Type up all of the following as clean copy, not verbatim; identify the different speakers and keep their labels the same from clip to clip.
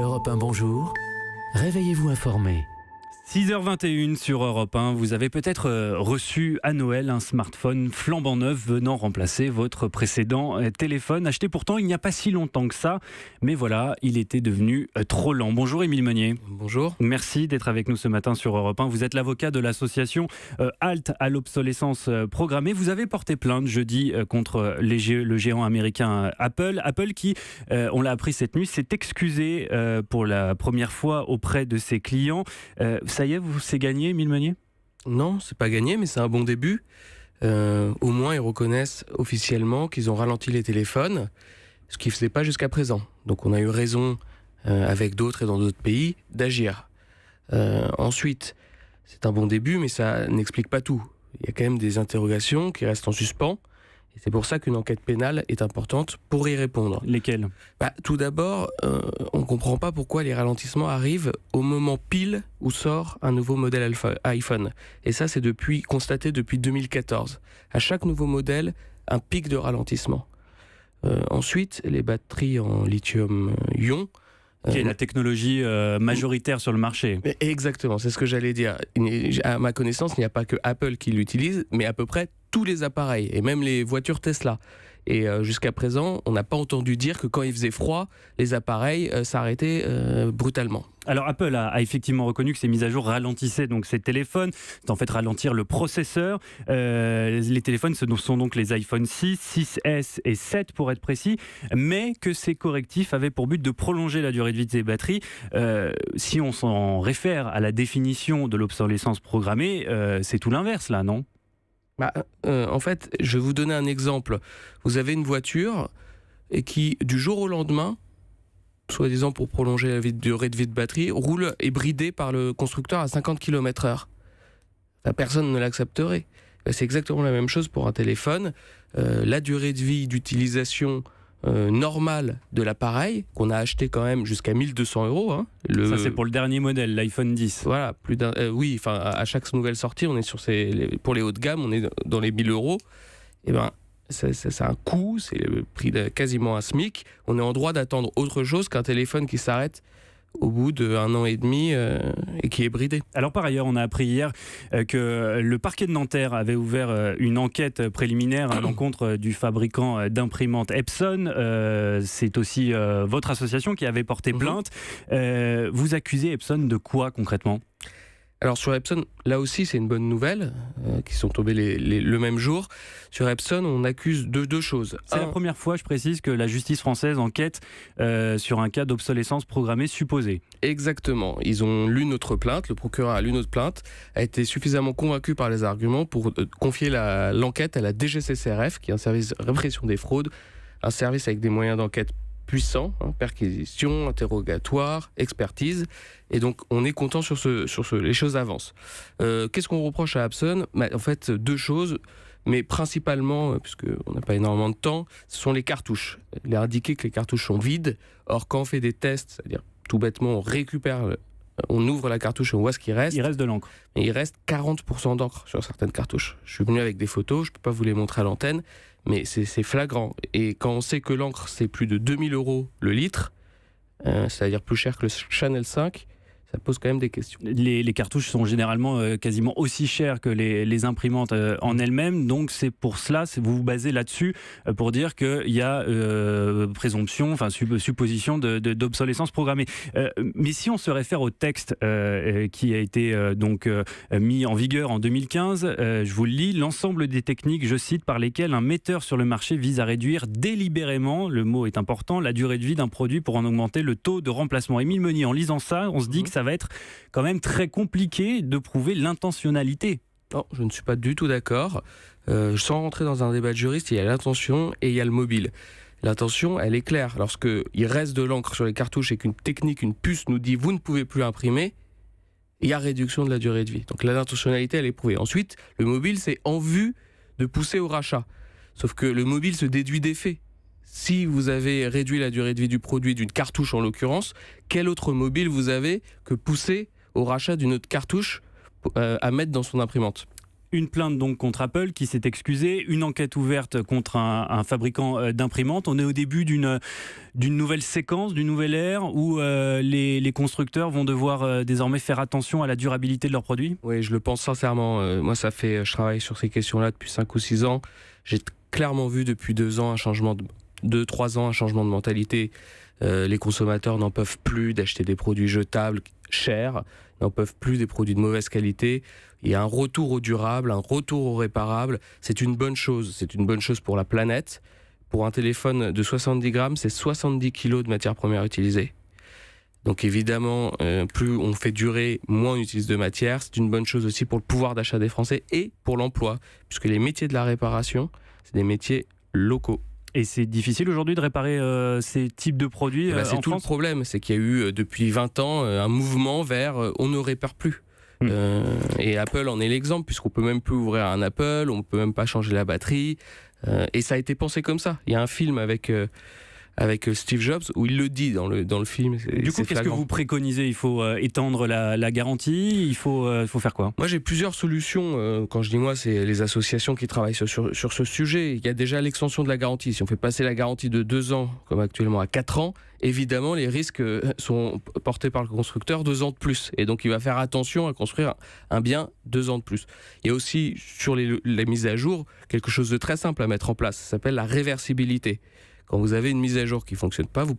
Speaker 1: Europe 1, bonjour. Réveillez-vous informé.
Speaker 2: 6h21 sur Europe 1, vous avez peut-être reçu à Noël un smartphone flambant neuf venant remplacer votre précédent téléphone, acheté pourtant il n'y a pas si longtemps que ça, mais voilà, il était devenu trop lent. Bonjour Émile Meunier.
Speaker 3: Bonjour.
Speaker 2: Merci d'être avec nous ce matin sur Europe 1. Vous êtes l'avocat de l'association Halte à l'obsolescence programmée. Vous avez porté plainte jeudi contre le géant américain Apple. Apple qui, on l'a appris cette nuit, s'est excusé pour la première fois auprès de ses clients. Ça y est, c'est gagné, Émile Meunier ?
Speaker 3: Non, c'est pas gagné, mais c'est un bon début. Au moins, ils reconnaissent officiellement qu'ils ont ralenti les téléphones, ce qu'ils ne faisaient pas jusqu'à présent. Donc on a eu raison, avec d'autres et dans d'autres pays, d'agir. Ensuite, c'est un bon début, mais ça n'explique pas tout. Il y a quand même des interrogations qui restent en suspens. Et c'est pour ça qu'une enquête pénale est importante pour y répondre.
Speaker 2: Lesquelles ?
Speaker 3: Tout d'abord, on ne comprend pas pourquoi les ralentissements arrivent au moment pile où sort un nouveau modèle iPhone. Et ça, c'est constaté depuis 2014. À chaque nouveau modèle, un pic de ralentissement. Ensuite, les batteries en lithium-ion,
Speaker 2: qui est la technologie majoritaire sur le marché.
Speaker 3: Exactement, c'est ce que j'allais dire. À ma connaissance, il n'y a pas que Apple qui l'utilise, mais à peu près tous les appareils, et même les voitures Tesla. Et jusqu'à présent, on n'a pas entendu dire que quand il faisait froid, les appareils s'arrêtaient brutalement.
Speaker 2: Alors Apple a effectivement reconnu que ces mises à jour ralentissaient donc ces téléphones, c'est en fait ralentir le processeur. Les téléphones ce sont donc les iPhone 6, 6S et 7 pour être précis, mais que ces correctifs avaient pour but de prolonger la durée de vie des batteries. Si on s'en réfère à la définition de l'obsolescence programmée, c'est tout l'inverse là, non ?
Speaker 3: En fait, je vais vous donner un exemple. Vous avez une voiture et qui, du jour au lendemain, soi-disant pour prolonger la durée de vie de batterie, roule et bridée par le constructeur à 50 km/h. Personne ne l'accepterait. C'est exactement la même chose pour un téléphone. La durée de vie d'utilisation normale de l'appareil, qu'on a acheté quand même jusqu'à 1 200 €. Hein,
Speaker 2: ça, c'est pour le dernier modèle, l'iPhone 10.
Speaker 3: Voilà, à chaque nouvelle sortie, on est sur pour les hauts de gamme, on est dans les 1 000 €. Et c'est un coût, c'est le prix de quasiment un SMIC. On est en droit d'attendre autre chose qu'un téléphone qui s'arrête au bout d'1 an et demi et qui est bridé.
Speaker 2: Alors par ailleurs, on a appris hier que le parquet de Nanterre avait ouvert une enquête préliminaire à l'encontre du fabricant d'imprimantes Epson. C'est aussi votre association qui avait porté plainte. Vous accusez Epson de quoi concrètement ?
Speaker 3: Alors sur Epson, là aussi c'est une bonne nouvelle, qui sont tombées le même jour. Sur Epson, on accuse de deux choses.
Speaker 2: C'est la première fois, je précise, que la justice française enquête sur un cas d'obsolescence programmée supposée.
Speaker 3: Exactement. Ils ont lu notre plainte, le procureur a lu notre plainte, a été suffisamment convaincu par les arguments pour confier l'enquête à la DGCCRF, qui est un service de répression des fraudes, un service avec des moyens d'enquête puissant, perquisition, interrogatoire, expertise, et donc on est content sur les choses avancent. Qu'est-ce qu'on reproche à Epson ? En fait, deux choses, mais principalement, puisqu'on n'a pas énormément de temps, ce sont les cartouches. Il est indiqué que les cartouches sont vides, or quand on fait des tests, c'est-à-dire tout bêtement on ouvre la cartouche et on voit ce qu'il reste.
Speaker 2: Il reste de l'encre.
Speaker 3: Et il reste 40% d'encre sur certaines cartouches. Je suis venu avec des photos, je ne peux pas vous les montrer à l'antenne, mais c'est flagrant. Et quand on sait que l'encre, c'est plus de 2 000 € le litre, c'est-à-dire plus cher que le Chanel 5, ça pose quand même des questions.
Speaker 2: Les cartouches sont généralement quasiment aussi chères que les imprimantes en elles-mêmes, donc c'est pour cela, vous vous basez là-dessus pour dire qu'il y a présomption, supposition d'obsolescence programmée. Mais si on se réfère au texte qui a été mis en vigueur en 2015, je vous le lis, l'ensemble des techniques, je cite, par lesquelles un metteur sur le marché vise à réduire délibérément, le mot est important, la durée de vie d'un produit pour en augmenter le taux de remplacement. Émile Meunier, en lisant ça, on se dit que ça va être quand même très compliqué de prouver l'intentionnalité.
Speaker 3: Non, je ne suis pas du tout d'accord. Sans rentrer dans un débat de juriste, il y a l'intention et il y a le mobile. L'intention, elle est claire. Lorsqu'il reste de l'encre sur les cartouches et qu'une technique, une puce nous dit « vous ne pouvez plus imprimer », il y a réduction de la durée de vie. Donc l'intentionnalité, elle est prouvée. Ensuite, le mobile, c'est en vue de pousser au rachat. Sauf que le mobile se déduit des faits. Si vous avez réduit la durée de vie du produit, d'une cartouche en l'occurrence, quel autre mobile vous avez que pousser au rachat d'une autre cartouche à mettre dans son imprimante ?
Speaker 2: Une plainte donc contre Apple qui s'est excusée, une enquête ouverte contre un fabricant d'imprimantes. On est au début d'une nouvelle séquence, d'une nouvelle ère où les constructeurs vont devoir désormais faire attention à la durabilité de leurs produits.
Speaker 3: Oui, je le pense sincèrement. Moi, je travaille sur ces questions-là depuis 5 ou 6 ans. J'ai clairement vu depuis 2 ans 2-3 ans un changement de mentalité. Les consommateurs n'en peuvent plus d'acheter des produits jetables chers, n'en peuvent plus des produits de mauvaise qualité. Il y a un retour au durable, un retour au réparable. C'est une bonne chose. C'est une bonne chose pour la planète. Pour un téléphone de 70 grammes, c'est 70 kilos de matières premières utilisées. Donc évidemment, plus on fait durer, moins on utilise de matière. C'est une bonne chose aussi pour le pouvoir d'achat des Français et pour l'emploi, puisque les métiers de la réparation, c'est des métiers locaux.
Speaker 2: Et c'est difficile aujourd'hui de réparer ces types de produits
Speaker 3: C'est
Speaker 2: en
Speaker 3: tout
Speaker 2: France.
Speaker 3: le problème, c'est qu'il y a eu depuis 20 ans un mouvement vers on ne répare plus. Et Apple en est l'exemple, puisqu'on peut même plus ouvrir un Apple, on peut même pas changer la batterie. Et ça a été pensé comme ça. Il y a un film avec Steve Jobs où il le dit dans le film.
Speaker 2: Du coup, qu'est-ce que vous préconisez ? Il faut étendre la garantie ? Il faut faire quoi ?
Speaker 3: Moi, j'ai plusieurs solutions. Quand je dis moi, c'est les associations qui travaillent sur ce sujet. Il y a déjà l'extension de la garantie. Si on fait passer la garantie de 2 ans, comme actuellement à 4 ans, évidemment, les risques sont portés par le constructeur 2 ans de plus. Et donc, il va faire attention à construire un bien 2 ans de plus. Il y a aussi, sur les mises à jour, quelque chose de très simple à mettre en place. Ça s'appelle la réversibilité. Quand vous avez une mise à jour qui ne fonctionne pas, vous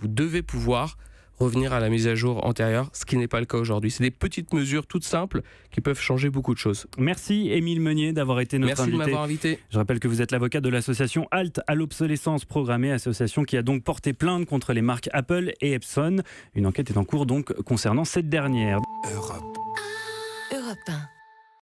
Speaker 3: devez pouvoir revenir à la mise à jour antérieure, ce qui n'est pas le cas aujourd'hui. C'est des petites mesures toutes simples qui peuvent changer beaucoup de choses.
Speaker 2: Merci Émile Meunier d'avoir été notre invité.
Speaker 3: Merci de m'avoir invité.
Speaker 2: Je rappelle que vous êtes l'avocat de l'association Halte à l'obsolescence programmée, association qui a donc porté plainte contre les marques Apple et Epson. Une enquête est en cours donc concernant cette dernière.
Speaker 4: Europe 1.